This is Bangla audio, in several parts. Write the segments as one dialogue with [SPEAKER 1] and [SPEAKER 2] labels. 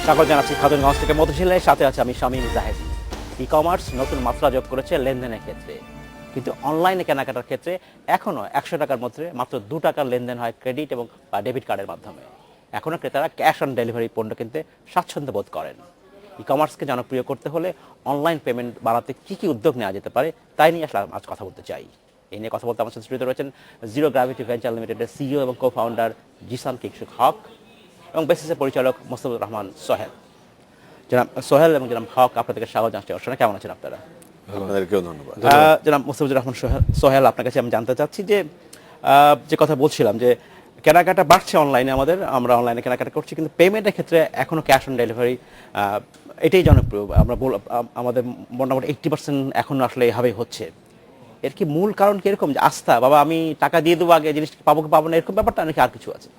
[SPEAKER 1] স্বাগত জানাচ্ছি খাতুনগঞ্জ থেকে মধুশিলের সাথে আছে আমি শামীম জাহেদ। ই কমার্স নতুন মাত্রা যোগ করেছে লেনদেনের ক্ষেত্রে, কিন্তু অনলাইনে কেনাকাটার ক্ষেত্রে এখনও 100 টাকার মধ্যে মাত্র 2 টাকার লেনদেন হয় ক্রেডিট এবং ডেবিট কার্ডের মাধ্যমে। এখনও ক্রেতারা ক্যাশ অন ডেলিভারি পণ্য কিনতে স্বাচ্ছন্দ্য বোধ করেন। ই কমার্সকে জনপ্রিয় করতে হলে অনলাইন পেমেন্ট বাড়াতে কী কী উদ্যোগ নেওয়া যেতে পারে তাই নিয়ে আসলে আজ কথা বলতে চাই। এই নিয়ে কথা বলতে আমার সাথে জড়িত রয়েছেন জিরো গ্র্যাভিটি ভেঞ্চার লিমিটেডের সিইও এবং কো ফাউন্ডার জিসান কিংসুক হক এবং বেসিসের পরিচালক মোস্তাফিজুর রহমান সোহেল। জনাব সোহেল এবং জনাব হক, আপনাদেরকে স্বাগত জানাচ্ছি অনুষ্ঠানে। কেমন আছেন আপনারা?
[SPEAKER 2] আপনাদেরকেও ধন্যবাদ।
[SPEAKER 1] জনাব মোস্তাফিজুর রহমান সোহেল, আপনার কাছে আমি জানতে চাচ্ছি যে কথা বলছিলাম যে কেনাকাটা বাড়ছে অনলাইনে, আমরা অনলাইনে কেনাকাটা করছি, কিন্তু পেমেন্টের ক্ষেত্রে এখনও ক্যাশ অন ডেলিভারি এটাই জনপ্রিয়। আমাদের মোটামুটি 80% এখনও আসলে এভাবেই হচ্ছে। এর কি মূল কারণ কীরকম, যে আস্থা, বাবা আমি টাকা দিয়ে দেবো আগে, জিনিস পাবো কি পাবো না, এরকম ব্যাপারটা নাকি আর কিছু আছে?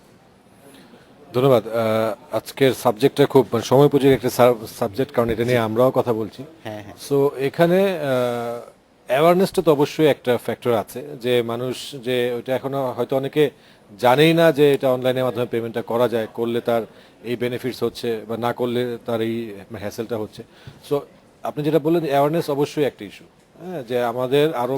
[SPEAKER 2] ধন্যবাদ। আজকের সাবজেক্টটা খুব সময়োপযোগী একটা সাবজেক্ট, কারণ এটা নিয়ে আমরাও কথা বলছি।
[SPEAKER 1] হ্যাঁ।
[SPEAKER 2] সো এখানে অ্যাওয়ারনেসটা তো অবশ্যই একটা ফ্যাক্টর আছে, যে মানুষ যে ওইটা এখনো হয়তো অনেকে জানেই না যে এটা অনলাইনের মাধ্যমে পেমেন্টটা করা যায়, করলে তার এই বেনিফিটস হচ্ছে বা না করলে তার এই হ্যাসেলটা হচ্ছে। সো আপনি যেটা বললেন, অ্যাওয়ারনেস অবশ্যই একটা ইস্যু। হ্যাঁ, যে আমাদের আরো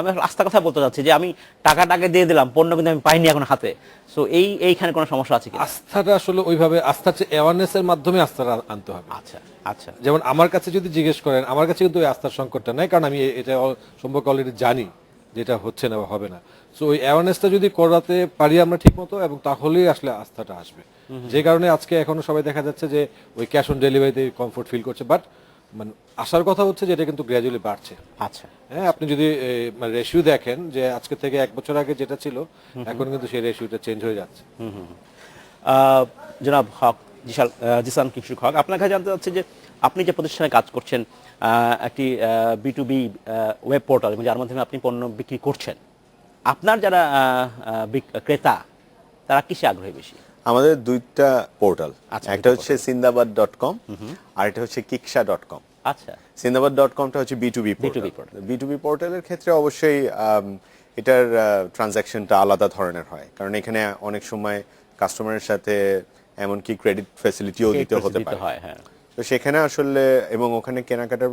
[SPEAKER 1] আমি রাস্তার কথা বলতে চাচ্ছি যে আমি টাকাটাকে দিয়ে দিলাম, পণ্য কিন্তু আমি পাইনি এখন হাতে। সো এইখানে কোনো সমস্যা আছে কি?
[SPEAKER 2] আস্থাটা আসলে ওইভাবে আস্থার চেয়ে অ্যাওয়ারনেসের মাধ্যমে আস্থাটা আনতে হবে।
[SPEAKER 1] আচ্ছা।
[SPEAKER 2] যেমন আমার কাছে যদি জিজ্ঞেস করেন, আমার কাছে কিন্তু ওই আস্থার সংকটটা নাই, কারণ আমি এটা সম্পর্কে অলরেডি জানি যে এটা হচ্ছে না বা হবে না। সো ওই অ্যাওয়ারনেসটা যদি করাতে পারি আমরা ঠিক মতো, এবং তাহলেই আসলে আস্থাটা আসবে। যে কারণে আজকে এখনো সবাই দেখা যাচ্ছে যে ওই ক্যাশ অন ডেলিভারিতে কমফোর্ট ফিল করছে, বাট মানে আসার কথা হচ্ছে যে এটা কিন্তু গ্র্যাজুয়ালি বাড়ছে।
[SPEAKER 1] আচ্ছা।
[SPEAKER 2] হ্যাঁ, আপনি যদি মানে রেশিও দেখেন যে আজকে থেকে 1 বছর আগে যেটা ছিল, এখন কিন্তু সেই রেশিওটা চেঞ্জ হয়ে যাচ্ছে।
[SPEAKER 1] জনাব হক, জিসান কিংসুক হক, আপনার কাছে জানতে চাচ্ছি যে আপনি যে প্রতিষ্ঠানে কাজ করছেন, একটি B2B ওয়েব পোর্টাল, যার মাধ্যমে আপনি পণ্য বিক্রি করছেন, আপনার যারা ক্রেতা তারা কিসে আগ্রহী বেশি?
[SPEAKER 3] আমাদের দুইটা পোর্টাল,
[SPEAKER 1] আচ্ছা,
[SPEAKER 3] একটা হচ্ছে সিন্দাবাদ.com আর একটা হচ্ছে কিকসা.com।
[SPEAKER 1] আচ্ছা।
[SPEAKER 3] সিন্দাবাদ.comটা হচ্ছে B2B পোর্টাল। B2B পোর্টালের ক্ষেত্রে অবশ্যই এটার ট্রানজ্যাকশনটা আলাদা ধরনের হয়, কারণ এখানে অনেক সময় কাস্টমারের সাথে এমনকি ক্রেডিট ফ্যাসিলিটিও দিতে হতে পারে।
[SPEAKER 1] হ্যাঁ।
[SPEAKER 3] তো সেখানে আসলে, এবং ওখানে কেনাকাটার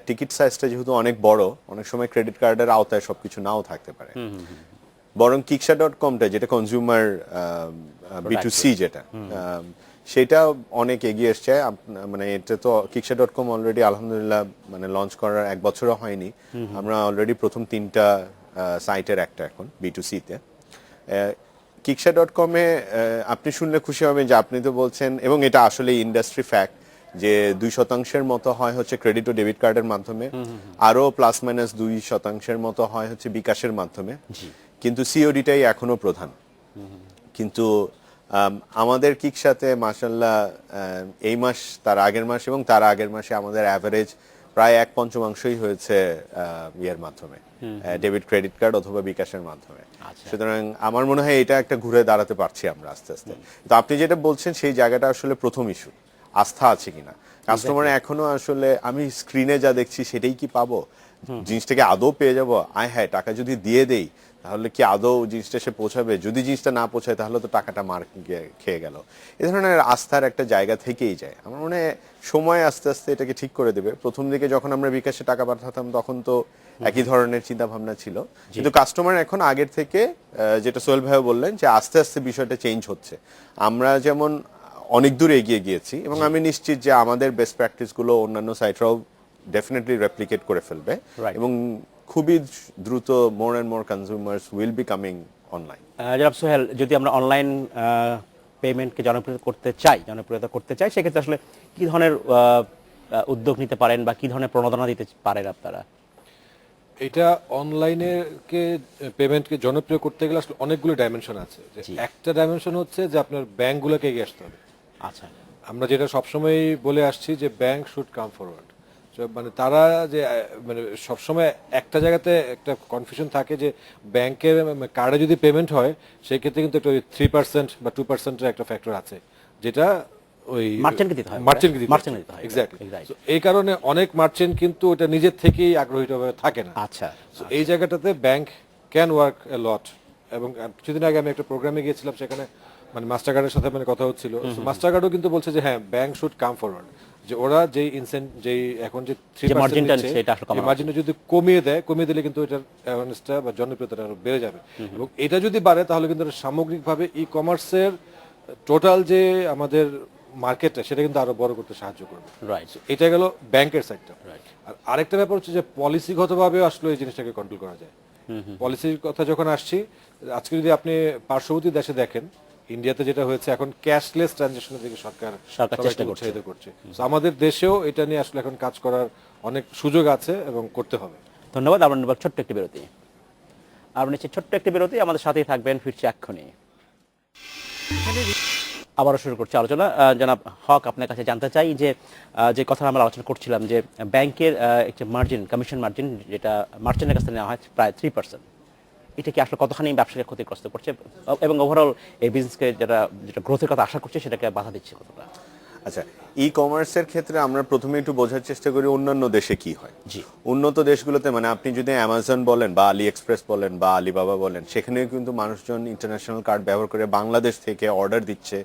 [SPEAKER 3] টিকিট সাইজটা যেহেতু অনেক বড়, অনেক সময় ক্রেডিট কার্ডের আওতায় সবকিছু নাও থাকতে পারে। বরং কিকসা.comটা যেটা কনজিউমার B2C, যেটা সেটা অনেক এগিয়ে এসছে। মানে এটা তো কিকসা.com অলরেডি আলহামদুলিল্লাহ মানে লঞ্চ করার 1 বছরও হয়নি, আমরা অলরেডি প্রথম 3টা সাইটের একটা এখন B2C-তে। কিকসা.com-এ আপনি শুনলে খুশি হবেন যে আপনি তো বলছেন, এবং এটা আসলে ইন্ডাস্ট্রি ফ্যাক্ট, যে 2% মতো হয় হচ্ছে ক্রেডিট ও ডেবিট কার্ডের মাধ্যমে, আরো +-2% মতো হয় হচ্ছে বিকাশের মাধ্যমে, কিন্তু সিওডিটাই এখনো প্রধান। কিন্তু আমাদের কিকসাতে মাশাআল্লাহ এই মাস, তার আগের মাস এবং তার আগের মাসে আমাদের অ্যাভারেজ প্রায় 1/5 হয়েছে ইয়ের মাধ্যমে, ডেবিট ক্রেডিট কার্ড অথবা বিকাশের মাধ্যমে। সুতরাং আমার মনে হয় এটা একটা ঘুরে দাঁড়াতে পারছি আমরা আস্তে আস্তে। তো আপনি যেটা বলছেন সেই জায়গাটা আসলে প্রথম ইস্যু, আস্থা আছে কিনা। কাস্টমার এখনো আসলে আমি স্ক্রিনে যা দেখছি সেটাই কি পাবো, জিনিসটাকে আদৌ পেয়ে যাবো, হ্যাঁ টাকা যদি দিয়ে দেই তাহলে কি আদৌ জিনিসটা সে পৌঁছাবে, যদি জিনিসটা না পৌঁছায় তাহলে তো টাকাটা মার খেয়ে গেল। এ ধরনের আস্থার একটা জায়গা থেকেই যায়। আমার মনে হয় সময় আস্তে আস্তে এটাকে ঠিক করে দেবে। প্রথম দিকে যখন আমরা বিকাশে টাকা পাঠাতাম তখন তো একই ধরনের চিন্তা ভাবনা ছিল, কিন্তু কাস্টমার এখন আগের থেকে, যেটা সোহেল ভাইও বললেন, যে আস্তে আস্তে বিষয়টা চেঞ্জ হচ্ছে। আমরা যেমন অনেক দূর এগিয়ে গিয়েছি, এবং আমি নিশ্চিত যে আমাদের বেস্ট প্র্যাকটিসগুলো অন্যান্য সাইটরাও ডেফিনেটলি রেপ্লিকেট করে ফেলবে, এবং খুবই দ্রুত more and more consumers will be coming online.
[SPEAKER 1] জনাব সোহেল, যদি আমরা অনলাইন পেমেন্টকে জনপ্রিয়তা করতে চাই, সেক্ষেত্রে আসলে কি ধরনের উদ্যোগ নিতে পারেন বা কি ধরনের প্রণোদনা দিতে পারেন আপনারা?
[SPEAKER 2] এটা অনলাইনেকে পেমেন্টকে জনপ্রিয় করতে গেলে আসলে অনেকগুলো ডাইমেনশন আছে। একটা ডাইমেনশন হচ্ছে যে আপনার ব্যাংকগুলোকে এগিয়ে আসতে হবে।
[SPEAKER 1] আচ্ছা।
[SPEAKER 2] আমরা যেটা সবসময় বলে আসছি যে ব্যাংক শুড কাম ফরওয়ার্ড। মানে তারা যে মানে সবসময় একটা জায়গাতে একটা কনফিউশন থাকে যে ব্যাংকের কার্ডে যদি পেমেন্ট হয় সেই ক্ষেত্রে কিন্তু একটা 3% বা 2%-এর একটা ফ্যাক্টর আছে, যেটা ওই মার্চেন্টকে দিতে হয়। এক্স্যাক্টলি। এই কারণে অনেক মার্চেন্ট কিন্তু ওটা নিজের থেকেই আগ্রহীভাবে থাকে না।
[SPEAKER 1] আচ্ছা।
[SPEAKER 2] এই জায়গাটাতে ব্যাংক ক্যান ওয়ার্ক এ লট। এবং কিছুদিন আগে আমি একটা প্রোগ্রামে গিয়েছিলাম, সেখানে মানে মাস্টার কার্ডের সাথে মানে কথা হচ্ছিল, মাস্টার কার্ডও কিন্তু বলছে যে হ্যাঁ ব্যাংক শুড কাম ফরওয়ার্ড, যে ওরা যেই যেই এখন যে 3%
[SPEAKER 1] মার্জিনটা
[SPEAKER 2] নিচ্ছে,
[SPEAKER 1] সেটা আসলে কমানো
[SPEAKER 2] এই মার্জিনটা যদি কমিয়ে দিলে কিন্তু এটার অ্যাওয়ারনেসটা বা জনপ্রিয়তাটা আরো বেড়ে যাবে। এবং এটা যদি বাড়ে তাহলে কিন্তু এটা সামগ্রিকভাবে ই কমার্সের টোটাল যে আমাদের মার্কেটটা সেটা কিন্তু আরো বড় করতে সাহায্য করবে।
[SPEAKER 1] রাইট।
[SPEAKER 2] এটা গেল ব্যাংকের সাইডটা। আর আরেকটা ব্যাপার হচ্ছে যে পলিসিগতভাবে আসলে এই জিনিসটাকে কন্ট্রোল করা যায়। পলিসির কথা যখন আসছি, আজকে যদি আপনি পার্শ্ববর্তী দেশে দেখেন, ইন্ডিয়াতে যেটা হয়েছে এখন ক্যাশলেস ট্রানজাকশনের দিকে সরকার
[SPEAKER 1] চেষ্টা করছে।
[SPEAKER 2] উৎসাহিত করছে। So আমাদের দেশেও এটা নিয়ে আসলে এখন কাজ করার অনেক সুযোগ আছে এবং করতে হবে।
[SPEAKER 1] ধন্যবাদ। আমরা নেব ছোট্ট একটি বিরতি। আমরা নিচ্ছি ছোট্ট একটি বিরতি, আমাদের সাথেই থাকবেন, ফিরছি এক্ষুনি। আবারও শুরু করছি আলোচনা। জনাব হক, আপনার কাছে জানতে চাই যে যে কথা আমরা আলোচনা করছিলাম যে ব্যাংকের একটা মার্জিন, কমিশন মার্জিন, যেটা মার্চেন্টের কাছ থেকে নেওয়া হয় প্রায় 3%, এটা কি আসলে কতখানি ব্যবসাকে ক্ষতিগ্রস্ত করছে এবং ওভারঅল এই বিজনেসকে যেটা গ্রোথের কথা আশা করছে সেটাকে বাধা দিচ্ছে কতটা?
[SPEAKER 3] আচ্ছা, ই কমার্সের ক্ষেত্রে আমরা প্রথমে একটু বোঝার চেষ্টা করি অন্যান্য দেশে কি হয়।
[SPEAKER 1] জি।
[SPEAKER 3] উন্নত দেশগুলোতে মানে আপনি যদি অ্যামাজন বলেন বা আলি এক্সপ্রেস বলেন বা আলিবাবা বলেন, সেখানেও কিন্তু মানুষজন ইন্টারন্যাশনাল কার্ড ব্যবহার করে বাংলাদেশ থেকে অর্ডার দিচ্ছে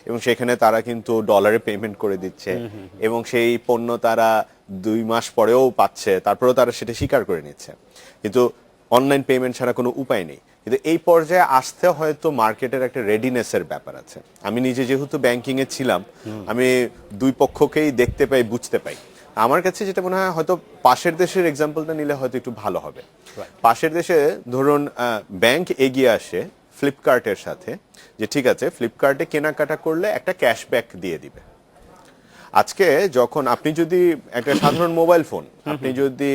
[SPEAKER 3] এবং সেখানে তারা কিন্তু ডলারে পেমেন্ট করে দিচ্ছে এবং সেই পণ্য তারা 2 মাস পরেও পাচ্ছে, তারপরেও তারা সেটা স্বীকার করে নিচ্ছে। কিন্তু অনলাইন পেমেন্ট ছাড়া কোনো উপায় নেই। কিন্তু এই পর্যায়ে আসতে হয়তো মার্কেটের একটা রেডিনেসের ব্যাপার আছে। আমি নিজে যেহেতু ব্যাংকিং এ ছিলাম, আমি দুই পক্ষকেই দেখতে পাই, বুঝতে পাই। আমার কাছে যেটা মনে হয়, হয়তো পাশের দেশের এক্সাম্পলটা নিলে হয়তো একটু ভালো হবে। পাশের দেশে ধরুন ব্যাংক এগিয়ে আসে ফ্লিপকার্টের সাথে, যে ঠিক আছে ফ্লিপকার্টে কেনাকাটা করলে একটা ক্যাশব্যাক দিয়ে দিবে। আজকে যখন আপনি যদি একটা সাধারণ মোবাইল ফোন আপনি যদি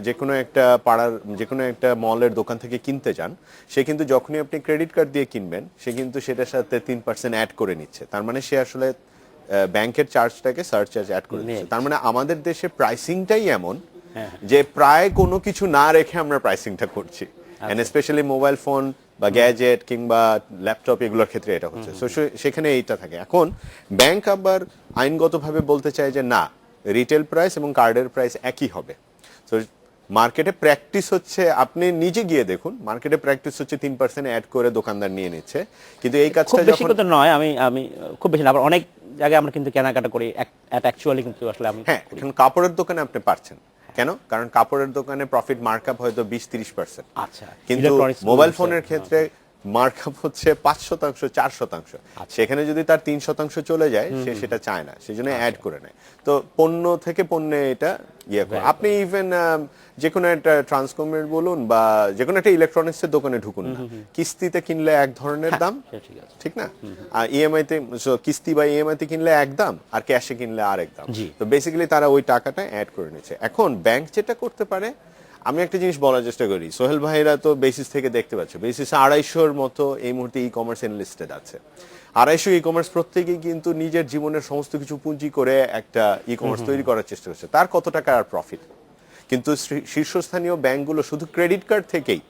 [SPEAKER 3] যে কোনো একটা পাড়ার যে কোনো একটা মলের দোকান থেকে কিনতে যান, সে কিন্তু যখনই আপনি ক্রেডিট কার্ড দিয়ে কিনবেন, সে কিন্তু সেটার সাথে 3% অ্যাড করে নিচ্ছে। তার মানে সে আসলে ব্যাংকের চার্জটাকে সারচার্জ অ্যাড করে দিচ্ছে। তার মানে আমাদের দেশে প্রাইসিংটাই এমন যে প্রায় কোনো কিছু না রেখে আমরা প্রাইসিংটা করছি, এন্ড স্পেশালি মোবাইল ফোন বা গ্যাজেট কিংবা ল্যাপটপ এগুলোর ক্ষেত্রে এটা হচ্ছে। সো সেখানে এইটা থাকে। এখন ব্যাংক আবার আইনগতভাবে বলতে চায় যে না, রিটেল প্রাইস এবং কার্ডের প্রাইস একই হবে। তো মার্কেটে প্র্যাকটিস হচ্ছে, আপনি নিজে গিয়ে দেখুন, মার্কেটে প্র্যাকটিস হচ্ছে 3% অ্যাড করে দোকানদার নিয়ে নিচ্ছে। কিন্তু এই
[SPEAKER 1] খুব
[SPEAKER 3] কাজটা
[SPEAKER 1] বেশি
[SPEAKER 3] যখন
[SPEAKER 1] কিন্তু নয়, আমি খুব বেশি না, আবার অনেক জায়গায় আমরা কিন্তু কেনাকাটা করি অ্যাকচুয়ালি, কিন্তু আসলে আমি
[SPEAKER 3] হ্যাঁ, এখন কাপড়ের দোকানে আপনি পারছেন কেন? কারণ কাপড়ের দোকানে প্রফিট মার্কআপ হয়তো 20-30%।
[SPEAKER 1] আচ্ছা,
[SPEAKER 3] কিন্তু
[SPEAKER 1] electronics
[SPEAKER 3] মোবাইল
[SPEAKER 1] বলছে,
[SPEAKER 3] ফোনের ক্ষেত্রে মার্কআপ হচ্ছে 5%, 4%। সেখানে যদি তার 3% চলে যায়, সে সেটা চায় না, সেজন্য অ্যাড করে নেয়। তো পণ্য থেকে পণ্যে এটা ইয়ে করে। আপনি ইভেন যে কোনো একটা ট্রান্সকমের বলুন বা যে কোনো একটা ইলেকট্রনিক্সের দোকানে ঢুকুন না, কিস্তিতে কিনলে এক ধরনের দাম,
[SPEAKER 1] ঠিক আছে,
[SPEAKER 3] ঠিক না? আর ইএমআই তে, কিস্তি বা ইএমআই তে কিনলে এক দাম আর ক্যাশে কিনলে আরেক দাম। তো বেসিক্যালি তারা ওই টাকাটা অ্যাড করে নিচ্ছে। এখন ব্যাংক যেটা করতে পারে, আমি একটা জিনিস বলার চেষ্টা করি, সোহেল ভাইরা তো বেসিস থেকে দেখতে পাচ্ছে, বেসিস 250-র মতো এই মুহূর্তে ই কমার্স এনলিস্টেড আছে। 250 ই কমার্স প্রত্যেকেই কিন্তু নিজের জীবনের সমস্ত কিছু পুঁজি করে একটা ই কমার্স তৈরি করার চেষ্টা করছে। তার কত টাকা আর প্রফিট? কিন্তু শীর্ষস্থানীয় ব্যাংকগুলো শুধু ক্রেডিট কার্ড থেকেই,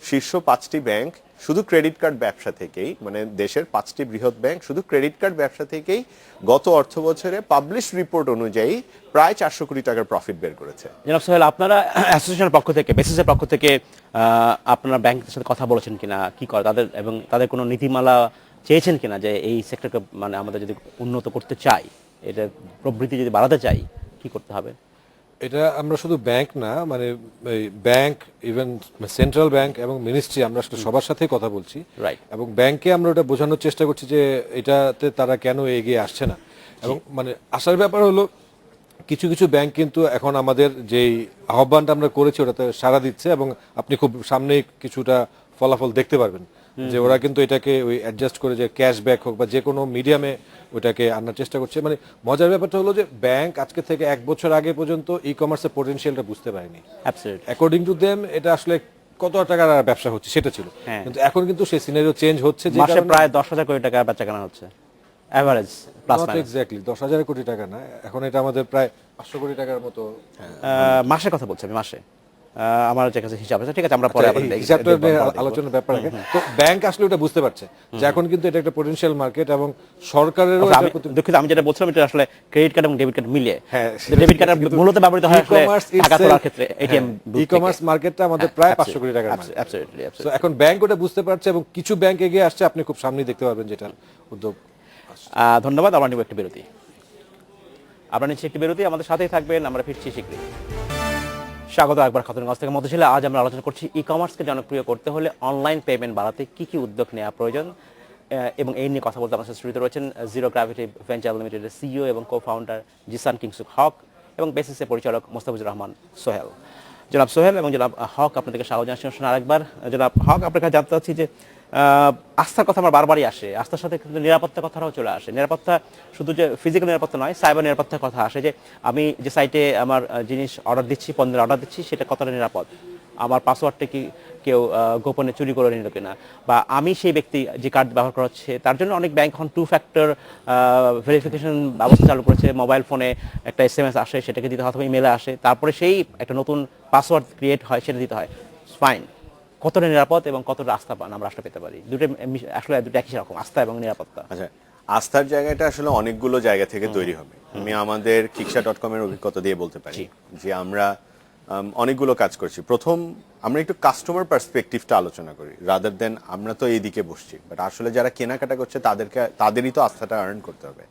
[SPEAKER 3] শীর্ষ 5টি ব্যাংক শুধু ক্রেডিট কার্ড ব্যবসা থেকেই, মানে দেশের 5টি বৃহৎ ব্যাংক শুধু ক্রেডিট কার্ড ব্যবসা থেকেই গত অর্থ বছরে পাবলিশ রিপোর্ট অনুযায়ী প্রায় 400 কোটি টাকার প্রফিট বের করেছে।
[SPEAKER 1] জনাব সোহেল, আপনারা অ্যাসোসিয়েশনের পক্ষ থেকে, বেসিসের পক্ষ থেকে আপনারা ব্যাংকের সাথে কথা বলেছেন কিনা, কি করে তাদের, এবং তাদের কোনো নীতিমালা চেয়েছেন কিনা যে এই সেক্টরকে মানে আমাদের যদি উন্নত করতে চাই, এটা প্রবৃদ্ধি যদি বাড়াতে চাই, কি করতে হবে?
[SPEAKER 2] এটা আমরা শুধু ব্যাংক না, মানে ব্যাংক, ইভেন সেন্ট্রাল ব্যাংক এবং মিনিস্ট্রি, আমরা আসলে সবার সাথেই কথা বলছি।
[SPEAKER 1] রাইট।
[SPEAKER 2] এবং ব্যাংকে আমরা ওটা বোঝানোর চেষ্টা করছি যে এটাতে তারা কেন এগিয়ে আসছে না। এবং মানে আসার ব্যাপার হলো, কিছু কিছু ব্যাংক কিন্তু এখন আমাদের যেই আহ্বানটা আমরা করেছি ওটাতে সাড়া দিচ্ছে এবং আপনি খুব সামনেই কিছুটা ফলাফল দেখতে পারবেন যে ওরা কিন্তু এটাকে ওই অ্যাডজাস্ট করে, যে ক্যাশব্যাক হোক বা যে কোনো মিডিয়ামে ওটাকে আনার চেষ্টা করছে। মানে মজার ব্যাপারটা হলো যে ব্যাংক আজকে থেকে 1 বছর আগে পর্যন্ত ই কমার্সের পটেনশিয়ালটা বুঝতে পারেনি।
[SPEAKER 1] অ্যাবসলিউটলি।
[SPEAKER 2] অ্যাকর্ডিং টু দেম এটা আসলে কত টাকার ব্যবসা হচ্ছে সেটা ছিল, কিন্তু এখন কিন্তু সেই সিনারিও চেঞ্জ হচ্ছে, যে
[SPEAKER 1] মাসে প্রায় 10,000 কোটি টাকা বেচাকেনা হচ্ছে average, plus
[SPEAKER 2] not
[SPEAKER 1] minus.
[SPEAKER 2] Exactly 10,000 কোটি টাকা না, এখন এটা আমাদের প্রায় 500 কোটি টাকার মতো।
[SPEAKER 1] মাসের কথা বলছি আমি, মাসে আমার যে কাছে হিসাব আছে, ঠিক আছে, আমরা পরে আবার
[SPEAKER 2] এই হিসাবটা
[SPEAKER 1] দেখবো,
[SPEAKER 2] নিয়ে
[SPEAKER 1] আমরা দেখবো।
[SPEAKER 2] আলোচনার ব্যাপার রাখে। তো ব্যাংক আসলে ওটা বুঝতে পারছে যে এখন কিন্তু এটা একটা পটেনশিয়াল মার্কেট এবং সরকারেরও
[SPEAKER 1] আচ্ছা,
[SPEAKER 2] এটার প্রতি-
[SPEAKER 1] দুঃখিত, আমি যেটা বলছিলাম এটা আসলে ক্রেডিট কার্ড এবং ডেবিট কার্ড মিলিয়ে।
[SPEAKER 2] হ্যাঁ,
[SPEAKER 1] ডেবিট কার্ড মূলত ব্যবহৃত হয় আসলে
[SPEAKER 2] E-commerce
[SPEAKER 1] টাকা
[SPEAKER 2] itself-
[SPEAKER 1] তোলার ক্ষেত্রে, এটিএম
[SPEAKER 2] হ্যাঁ, ই-কমার্স মার্কেটটা আমাদের প্রায় 500 কোটি টাকার মার্কেট।
[SPEAKER 1] অ্যাবসলিউটলি।
[SPEAKER 2] তো এখন ব্যাংক ওটা বুঝতে পারছে এবং কিছু ব্যাংক এগিয়ে আসছে, আপনি খুব সামনেই দেখতে পারবেন যেটা উদ্যোগ।
[SPEAKER 1] ধন্যবাদ, আমরা নিব একটি বিরতি। আমরা নিচ্ছি একটি বিরতি, আমাদের সাথেই থাকবেন, আমরা ফিরছি শীঘ্রই। স্বাগত একবার খাতুনগঞ্জ থেকে মধ্যশিলা। আজ আমরা আলোচনা করছি ই কমার্সকে জনপ্রিয় করতে হলে অনলাইন পেমেন্ট বাড়াতে কি কি উদ্যোগ নেওয়া প্রয়োজন, এবং এই নিয়ে কথা বলতে আমাদের সাথে শুরুতে রয়েছেন জিরো গ্র্যাভিটি ভেঞ্চার লিমিটেডের সিইও এবং কো ফাউন্ডার জিসান কিংসুক হক এবং বেসিসের পরিচালক মোস্তাফিজুর রহমান সোহেল। জনাব সোহেল এবং জনাব হক, আপনাদেরকে স্বাগত জানাচ্ছি অনুষ্ঠানে আরেকবার। জনাব হক, আপনার কাছে জানতে চাচ্ছি যে আস্থার কথা আমার বারবারই আসে, আস্থার সাথে কিন্তু নিরাপত্তার কথাটাও চলে আসে। নিরাপত্তা শুধু যে ফিজিক্যাল নিরাপত্তা নয়, সাইবার নিরাপত্তার কথা আসে, যে আমি যে সাইটে আমার জিনিস অর্ডার দিচ্ছি, পণ্যের অর্ডার দিচ্ছি, সেটা কতটা নিরাপদ, আমার পাসওয়ার্ডটা কি কেউ গোপনে চুরি করে নিল কিনা, বা আমি সেই ব্যক্তি যে কার্ড ব্যবহার করা হচ্ছে তার জন্য অনেক ব্যাংক এখন 2 ফ্যাক্টর ভেরিফিকেশন ব্যবস্থা চালু করেছে। মোবাইল ফোনে একটা SMS আসে, সেটাকে দিতে হয়, অথবা ইমেলে আসে, তারপরে সেই একটা নতুন পাসওয়ার্ড ক্রিয়েট হয়, সেটা দিতে হয়। ফাইন, কতটা নিরাপদ এবং কতটা আস্থা পান আমরা আসলে পেতে পারি? আসলে দুটো একই রকম, আস্থা এবং নিরাপত্তা।
[SPEAKER 3] আচ্ছা, আস্থার জায়গাটা আসলে অনেকগুলো জায়গা থেকে তৈরি হবে। আমি আমাদের kiksha.com এর অভিজ্ঞতা দিয়ে বলতে পারি যে আমরা অনেকগুলো কাজ করছি। প্রথম, আমরা একটু কাস্টমার পার্সপেক্টিভটা আলোচনা করি, রাদার দেন আমরা তো এইদিকে বসছি, বাট আসলে যারা কেনাকাটা করছে তাদেরই তো আস্থাটা আর্ন করতে হবে।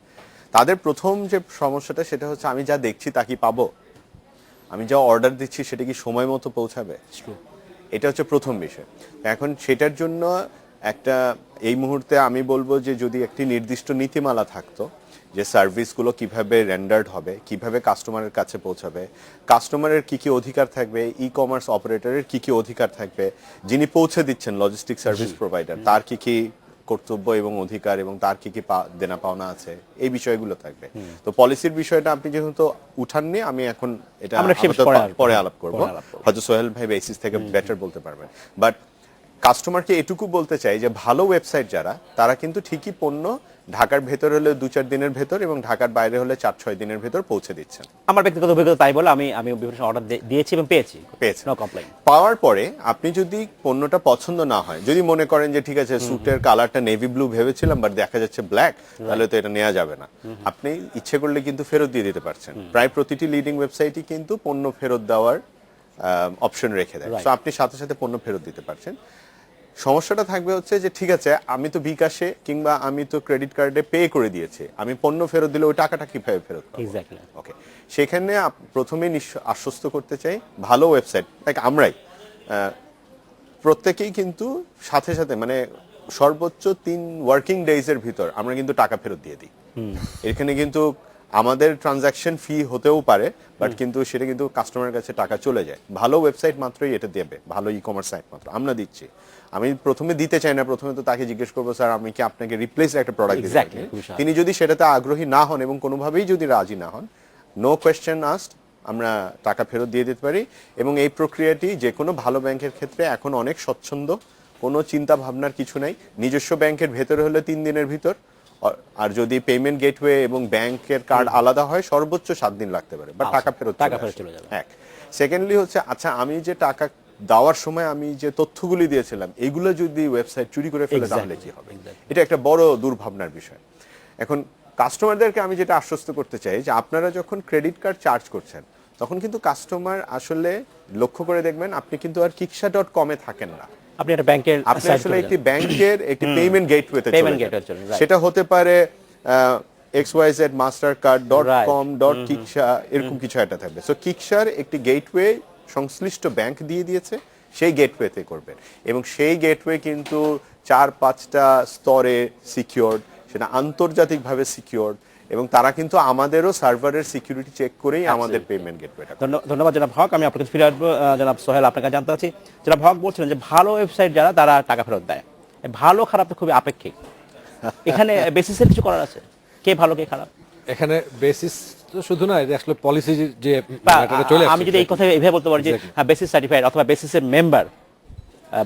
[SPEAKER 3] তাদের প্রথম যে সমস্যাটা সেটা হচ্ছে, আমি যা দেখছি তা কি পাবো, আমি যা অর্ডার দিচ্ছি সেটা কি সময় মতো পৌঁছাবে। এটা হচ্ছে প্রথম বিষয়। এখন সেটার জন্য একটা, এই মুহূর্তে আমি বলবো যে যদি একটি নির্দিষ্ট নীতিমালা থাকতো যে সার্ভিসগুলো কিভাবে রেন্ডার্ড হবে, কিভাবে কাস্টমারের কাছে পৌঁছাবে, কাস্টমারের কি কি অধিকার থাকবে, ই কমার্স অপারেটরের কি কি অধিকার থাকবে, যিনি পৌঁছে দিচ্ছেন লজিস্টিক সার্ভিস প্রোভাইডার তার কি কি কর্তব্য এবং অধিকার এবং তার কি কি দেনা পাওনা আছে, এই বিষয়গুলো থাকবে। তো পলিসির বিষয়টা আপনি যেহেতু উঠাননি, আমি এখন এটা
[SPEAKER 1] আমরা সে বিষয়ে
[SPEAKER 3] পরে আলাপ করবো, হয়তো সোহেল ভাই বেসিস থেকে বেটার বলতে পারবেন। বাট কাস্টমারকে এটুকু বলতে চাই যে ভালো ওয়েবসাইট যারা, তারা কিন্তু ঠিকই পণ্য ঢাকার ভেতর হলে 2-4 দিনের ভেতর এবং ঢাকার বাইরে হলে 4-6 দিনের ভেতর পৌঁছে দিচ্ছেন।
[SPEAKER 1] আমার ব্যক্তিগত অভিজ্ঞতা তাই বলে আমি বিভিন্ন অর্ডার দিয়েছি এবং পেয়েছি, নো কমপ্লেইন।
[SPEAKER 3] পাওয়ার পরে আপনি যদি পণ্যটা পছন্দ না হয়, যদি মনে করেন যে ঠিক আছে স্যুটের কালারটা নেভি ব্লু ভেবেছিলাম বাট দেখা যাচ্ছে ব্ল্যাক, তাহলে তো এটা নেওয়া যাবে না। আপনি ইচ্ছে করলে কিন্তু ফেরত দিয়ে দিতে পারছেন। প্রায় প্রতিটি লিডিং ওয়েবসাইটই কিন্তু পণ্য ফেরত দেওয়ার অপশন রেখে দেয়, তো আপনি সাথে সাথে পণ্য ফেরত দিতে পারছেন। সমস্যাটা থাকবে হচ্ছে যে ঠিক আছে, আমি তো বিকাশে কিংবা আমি তো ক্রেডিট কার্ডে পে করে দিয়েছি, আমি পণ্য ফেরত দিলে ওই টাকাটা কিভাবে ফেরত পাবো?
[SPEAKER 1] এক্স্যাক্টলি।
[SPEAKER 3] ওকে, সেখানে প্রথমে আশ্বস্ত করতে চাই, ভালো ওয়েবসাইট লাইক আমরাই প্রত্যেকেই কিন্তু সাথে সাথে, মানে সর্বোচ্চ 3 ওয়ার্কিং ডেজের ভিতর আমরা কিন্তু টাকা ফেরত দিয়ে দিই। এখানে কিন্তু আমাদের ট্রানজাকশন ফি হতেও পারে, বাট কিন্তু সেটা কিন্তু কাস্টমারের কাছে টাকা চলে যায়। ভালো ওয়েবসাইট মাত্রই এটা দেবে, ভালো ই কমার্স সাইট মাত্র আমরা দিচ্ছি। আমি প্রথমে দিতে চাই না, প্রথমে তো তাকে জিজ্ঞেস করবো, স্যার আমি কি আপনাকে রিপ্লেস একটা প্রোডাক্ট দিতে পারি? তিনি যদি সেটাতে আগ্রহী না হন এবং কোনোভাবেই যদি রাজি না হন, নো কোয়েশ্চেন আস্কড, আমরা টাকা ফেরত দিয়ে দিতে পারি। এবং এই প্রক্রিয়াটি যে কোনো ভালো ব্যাংকের ক্ষেত্রে এখন অনেক স্বচ্ছন্দ, কোনো চিন্তা ভাবনার কিছু নাই। নিজস্ব ব্যাংকের ভেতরে হলে 3 দিনের ভিতর, আর যদি পেমেন্ট গেটওয়ে এবং ব্যাংকের কার্ড আলাদা হয় সর্বোচ্চ 7 দিন লাগতে পারে, বা টাকা ফেরত চলে যাবে। এক, সেকেন্ডলি হচ্ছে, আচ্ছা আমি যে টাকা দেওয়ার সময় আমি যে তথ্যগুলি দিয়েছিলাম এগুলো যদি ওয়েবসাইট চুরি করে ফেলে তাহলে কি হবে? এটা একটা বড় দুর্ভাবনার বিষয়। এখন কাস্টমারদেরকে আমি যেটা আশ্বস্ত করতে চাই যে আপনারা যখন ক্রেডিট কার্ড চার্জ করছেন, তখন কিন্তু কাস্টমার আসলে লক্ষ্য করে দেখবেন, আপনি কিন্তু আর kiksha.com এ থাকেন না,
[SPEAKER 1] আপনি একটা ব্যাংকের,
[SPEAKER 3] আপনি আসলে একটি ব্যাংকের একটি পেমেন্ট গেটওয়েতে চলে যান। সেটা হতে পারে xyzmastercard.com.kiksha, এরকম কিছু একটা থাকবে। সো কিকশার একটি গেটওয়ে সংশ্লিষ্ট ব্যাংক দিয়ে দিয়েছে, সেই গেটওয়েতে করবেন। এবং সেই গেটওয়ে কিন্তু 4-5টা স্তরে সিকিউরড, সেটা আন্তর্জাতিকভাবে সিকিউরড, এবং তারা কিন্তু আমাদেরও সার্ভারের সিকিউরিটি চেক করেই আমাদের পেমেন্ট গেটওয়েটা।
[SPEAKER 1] ধন্যবাদ জনাব হক। আমি আপনাকে ফিরে আসবো। জনাব সোহেল, আপনাকে জানতে চাচ্ছি, জনাব হক বলছিলেন যে ভালো ওয়েবসাইট যারা, তারা টাকা ফেরত দেয়। ভালো খারাপ তো খুবই আপেক্ষিক, এখানে বেসিসের কিছু করার আছে, কে ভালো কে খারাপ?
[SPEAKER 2] এখানে বেসিস তো শুধু না, এটা আসলে পলিসি যে ম্যাটারটা চলে আসছে।
[SPEAKER 1] আমি যদি এই কথা এইভাবে বলতে পারি যে হ্যাঁ বেসিস সার্টিফাইড অথবা বেসিসের মেম্বার,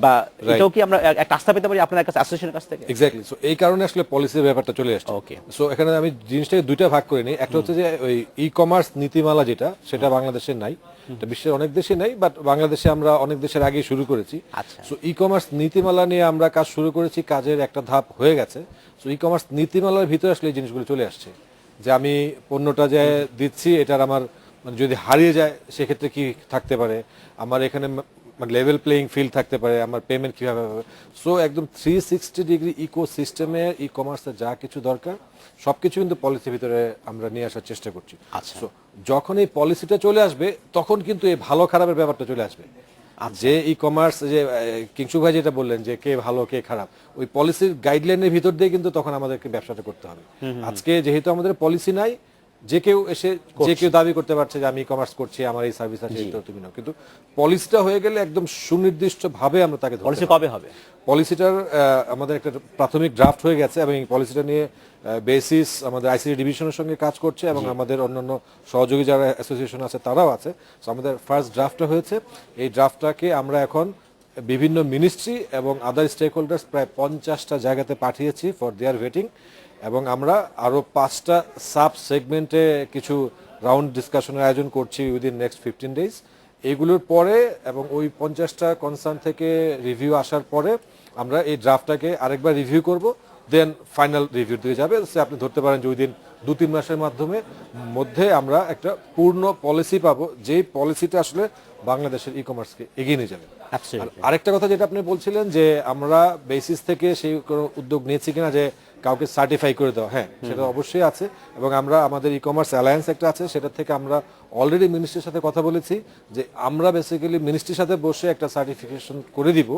[SPEAKER 1] বা এটাও কি আমরা একটা আস্থা পেতে পারি আপনার কাছে, অ্যাসোসিয়েশনের কাছ থেকে?
[SPEAKER 2] এক্স্যাক্টলি, সো এই কারণে আসলে পলিসির ব্যাপারটা চলে আসছে।
[SPEAKER 1] Okay.
[SPEAKER 2] সো এখানে আমি জিনিসটাকে দুইটা ভাগ করে নিই। একটা হচ্ছে যে ওই ই কমার্স নীতিমালা যেটা, সেটা বাংলাদেশে নাই, এটা বিশ্বের অনেক দেশে নাই, বাট বাংলাদেশে আমরা অনেক দেশের আগে শুরু করেছি।
[SPEAKER 1] আচ্ছা।
[SPEAKER 2] সো ই কমার্স নীতিমালা নিয়ে আমরা কাজ শুরু করেছি, কাজের একটা ধাপ হয়ে গেছে। সো ই কমার্স নীতিমালার ভিতরে আসলে এই জিনিসগুলো চলে আসছে, যে আমি পণ্যটা যে দিচ্ছি এটার আমার মানে যদি হারিয়ে যায় সেক্ষেত্রে কি থাকতে পারে, আমার এখানে মানে লেভেল প্লেইং ফিল্ড থাকতে পারে, আমার পেমেন্ট কিভাবে হবে। সো একদম 360 ডিগ্রি ইকো সিস্টেমে ই কমার্সের যা কিছু দরকার সবকিছু কিন্তু পলিসির ভিতরে আমরা নিয়ে আসার চেষ্টা করছি।
[SPEAKER 1] আচ্ছা।
[SPEAKER 2] সো যখন এই পলিসিটা চলে আসবে তখন কিন্তু এই ভালো খারাপের ব্যাপারটা চলে আসবে। যে ই কমার্স যে কিংসুক ভাই যেটা বললেন যে কে ভালো কে খারাপ, ওই পলিসির গাইডলাইনের ভিতর দিয়ে কিন্তু তখন আমাদেরকে ব্যবসাটা করতে হবে। আজকে যেহেতু আমাদের পলিসি নাই, যে কেউ এসে যে কেউ দাবি করতে পারছে যে আমি ই কমার্স করছি, আমার এই সার্ভিস আছে, এটা তুমি নাও, কিন্তু পলিসিটা হয়ে গেলে একদম সুনির্দিষ্ট ভাবে আমরা তাকে ধরতে
[SPEAKER 1] পলিসি
[SPEAKER 2] পারবো।
[SPEAKER 1] কবে হবে?
[SPEAKER 2] পলিসিটার আমাদের একটা প্রাথমিক ড্রাফট হয়ে গেছে এবং এই পলিসিটা নিয়ে বেসিস আমাদের আইসিটি ডিভিশনের সঙ্গে কাজ করছে এবং আমাদের অন্যান্য সহযোগী যারা অ্যাসোসিয়েশন আছে তারাও আছে। সো আমাদের ফার্স্ট ড্রাফটটা হয়েছে, এই ড্রাফটটাকে আমরা এখন বিভিন্ন মিনিস্ট্রি এবং আদার স্টেক হোল্ডার্স প্রায় 50টা জায়গাতে পাঠিয়েছি ফর দেয়ার ভেটিং, এবং আমরা আরো 5টা সাব সেগমেন্টে কিছু রাউন্ড ডিসকাশনের আয়োজন করছি উইদিন নেক্সট 15 ডেজ। এইগুলোর পরে এবং ওই 50টা কনসার্ন থেকে রিভিউ আসার পরে আমরা এই ড্রাফটটাকে আরেকবার রিভিউ করব, দেন ফাইনাল রিভিউ দিয়ে যাবে। সে আপনি ধরতে পারেন যে উইদিন 2-3 মাসের মধ্যে আমরা একটা পূর্ণ পলিসি পাবো, যেই পলিসিটা আসলে বাংলাদেশের ই কমার্সকে এগিয়ে নিয়ে যাবে। আর আরেকটা কথা যেটা আপনি বলছিলেন যে আমরা বেসিস থেকে সেই কোনো উদ্যোগ নিয়েছি কিনা যে কাউকে সার্টিফাই করে দেওয়া, হ্যাঁ সেটা অবশ্যই আছে, এবং আমরা আমাদের ই কমার্স অ্যালায়েন্স একটা আছে, সেটা থেকে আমরা অলরেডি মিনিস্ট্রির সাথে কথা বলেছি যে আমরা বেসিক্যালি মিনিস্ট্রির সাথে বসে একটা সার্টিফিকেশন করে দিব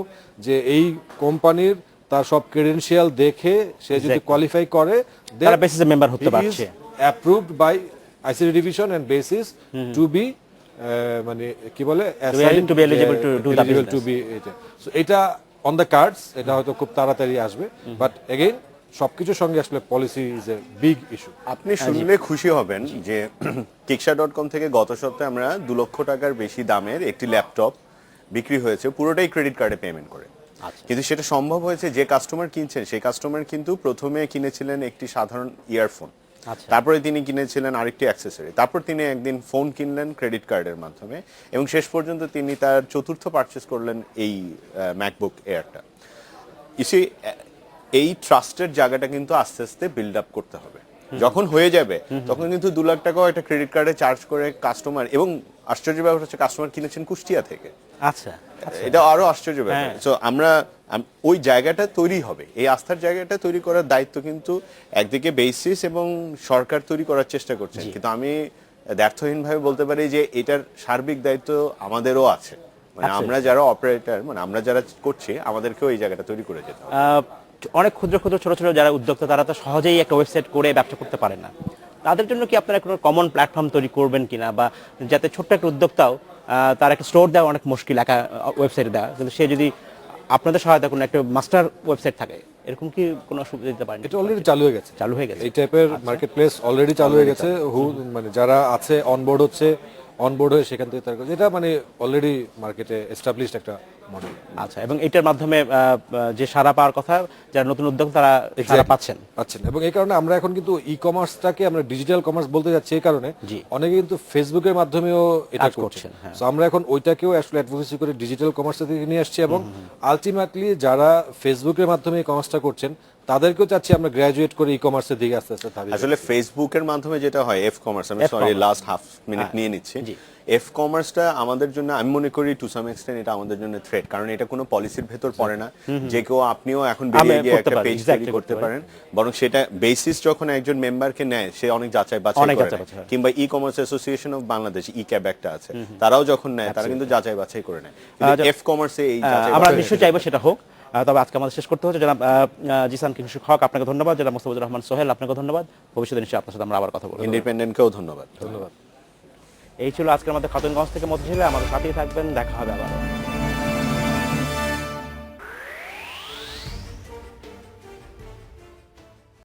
[SPEAKER 2] যে এই কোম্পানির তার সব ক্রেডেনশিয়াল দেখে সে যদি কোয়ালিফাই করে
[SPEAKER 1] তারা বেসিসে মেম্বার হতে পারছে,
[SPEAKER 2] approved by ICT division and BASIS to be মানে কি বলে
[SPEAKER 1] to be eligible to do the business.
[SPEAKER 2] to be এটা। সো এটা অন দ্য কার্ডস, এটা হয়তো খুব তাড়াতাড়ি আসবে, বাট এগেইন সবকিছুর সঙ্গে আসলে policy is a big issue.
[SPEAKER 3] আপনি শুনলে খুশি হবেন যে kiksha.com থেকে গত সপ্তাহে আমরা 2 লক্ষ টাকার বেশি দামের একটি ল্যাপটপ বিক্রি হয়েছে, পুরোটাই ক্রেডিট কার্ডে পেমেন্ট করে। কিন্তু সেটা সম্ভব হয়েছে যে কাস্টমার কিনছেন সেই কাস্টমার কিন্তু প্রথমে কিনেছিলেন একটি সাধারণ ইয়ারফোন, তারপরে তিনি কিনেছিলেন আরেকটি অ্যাক্সেসরি, তারপর তিনি একদিন ফোন কিনলেন ক্রেডিট কার্ডের মাধ্যমে, এবং শেষ পর্যন্ত তিনি তার চতুর্থ পারচেস করলেন এই ম্যাকবুক এয়ারটা। ইসি এই ট্রাস্টের জায়গাটা কিন্তু আস্তে আস্তে বিল্ড আপ করতে হবে। যখন হয়ে যাবে তখন কিন্তু 2 লাখ টাকাও একটা ক্রেডিট কার্ডে চার্জ করে কাস্টমার, এবং আশ্চর্য ব্যাপার হচ্ছে কাস্টমার কিনেছেন কুষ্টিয়া থেকে।
[SPEAKER 1] আচ্ছা,
[SPEAKER 3] এটা আরো আশ্চর্য ব্যাপার। সো আমরা ওই জায়গাটা তৈরি হবে, এই আস্থার জায়গাটা তৈরি করার দায়িত্ব কিন্তু একদিকে বেসিস এবং সরকার তৈরি করার চেষ্টা করছেন, কিন্তু আমি দ্ব্যর্থহীন ভাবে বলতে পারি যে এটার সার্বিক দায়িত্ব আমাদেরও আছে। মানে আমরা যারা অপারেটর, মানে আমরা যারা করছি, আমাদেরকেও এই জায়গাটা তৈরি করে যেতে হবে।
[SPEAKER 1] অনেক ক্ষুদ্র ক্ষুদ্র ছোট ছোট যারা উদ্যোক্তা তারা তো সহজেই একটা ওয়েবসাইট করে ব্যবসা করতে পারে না, তাদের জন্য কি আপনারা কোনো কমন প্ল্যাটফর্ম তৈরি করবেন কিনা, বা যাতে ছোট্ট একটা উদ্যোক্তাও তার একটা স্টোর দেওয়া অনেক মুশকিল একা ওয়েবসাইটে দেওয়া, কিন্তু সে যদি আপনাদের সহায়তা কোনো একটা মাস্টার ওয়েবসাইট থাকে, এরকম কি কোনো সুবিধা দিতে পারেন?
[SPEAKER 2] এটা অলরেডি চালু হয়ে গেছে,
[SPEAKER 1] এই
[SPEAKER 2] টাইপের মার্কেট প্লেস অলরেডি চালু হয়ে গেছে। মানে যারা আছে অনবোর্ড হচ্ছে, অনবোর্ড হয়ে সেখান থেকে তারা, যেটা মানে অলরেডি মার্কেটে এস্টাবলিশড একটা মডেল।
[SPEAKER 1] আচ্ছা, এবং এটার মাধ্যমে যে সারা পাওয়ার কথা যারা নতুন উদ্যোগ তারা সারা পাচ্ছেন,
[SPEAKER 2] এবং এই কারণে আমরা এখন কিন্তু ই কমার্সটাকে আমরা ডিজিটাল কমার্স বলতে যাচ্ছি, এই কারণে অনেকে কিন্তু ফেসবুকের মাধ্যমেও এটা করছেন। সো আমরা এখন ওইটাকেও আসলে অ্যাডভোকেসি করে ডিজিটাল কমার্সের দিকে নিয়ে আসছি, এবং আলটিমেটলি যারা ফেসবুকের মাধ্যমে এই কমার্সটা করছেন তাদেরকেও চাচ্ছি আমরা গ্রাজুয়েট করে ই কমার্সের দিকে আস্তে আস্তে ধাবিত।
[SPEAKER 3] আসলে ফেসবুকের মাধ্যমে যেটা হয় এফ কমার্স, আমি সরি লাস্ট হাফ মিনিট নিয়ে নিচ্ছি, এফ কমার্সটা আমাদের জন্য আমি মনে করি টু সাম এক্সটেন্ট এটা আমাদের জন্য থ্রেট, কারণ এটা কোনো পলিসির ভেতর পড়ে না, যে কেউ আপনিও এখন বেরিয়ে গিয়ে একটা পেজ তৈরি করতে পারেন, বরং সেটা বেসিস যখন একজন মেম্বারকে নেয় সে অনেক যাচাই বাছাই করে, কিংবা e commerce association of Bangladesh E cab একটা আছে, তারাও যখন নেয় তারা কিন্তু যাচাই বাছাই করে নেয়। এফ কমার্সে এই
[SPEAKER 1] আমরা নিশ্চয়ই চাইবো সেটা হোক। তবে আজকে আমাদের শেষ করতে হচ্ছে। জনাব জিসান কিংসুক হক আপনাকে ধন্যবাদ, জনাব মোস্তাফিজুর রহমান সোহেল আপনাকে ধন্যবাদ, ভবিষ্যতে নিশ্চয়ই আপনার সাথে আমরা আবার কথা বলবো।
[SPEAKER 3] ইন্ডিপেন্ডেন্টকেও ধন্যবাদ।
[SPEAKER 1] এই ছিল আজকের আমাদের খাতুনগঞ্জ থেকে মধ্যে ছিল, আমাদের সাথেই থাকবেন, দেখা হবে আবার।